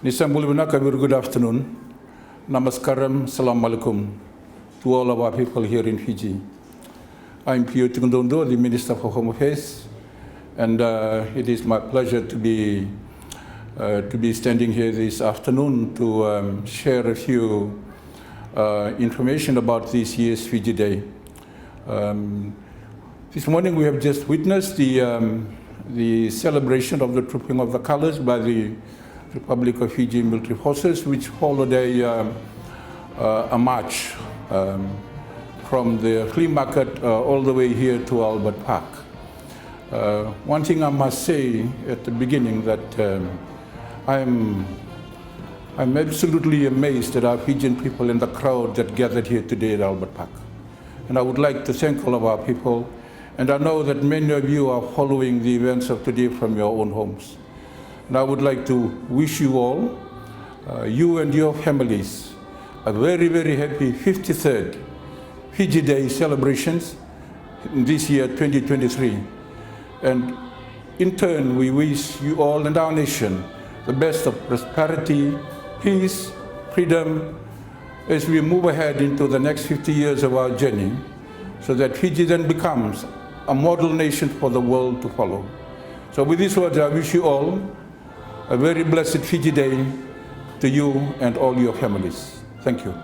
Nisambulunaka, very good afternoon. Namaskaram, salam alaikum to all of our people here in Fiji. I'm Pio Tikoduadua, the Minister for Home Affairs, and it is my pleasure to be standing here this afternoon to share a few information about this year's Fiji Day. This morning we have just witnessed the celebration of the trooping of the colors by the Republic of Fiji military forces, which followed a march from the flea market all the way here to Albert Park. One thing I must say at the beginning that I'm absolutely amazed at our Fijian people and the crowd that gathered here today at Albert Park. And I would like to thank all of our people. And I know that many of you are following the events of today from your own homes. And I would like to wish you all, you and your families, a very, very happy 53rd Fiji Day celebrations in this year, 2023. And in turn, we wish you all and our nation the best of prosperity, peace, freedom, as we move ahead into the next 50 years of our journey, so that Fiji then becomes a model nation for the world to follow. So with these words, I wish you all a very blessed Fiji Day to you and all your families. Thank you.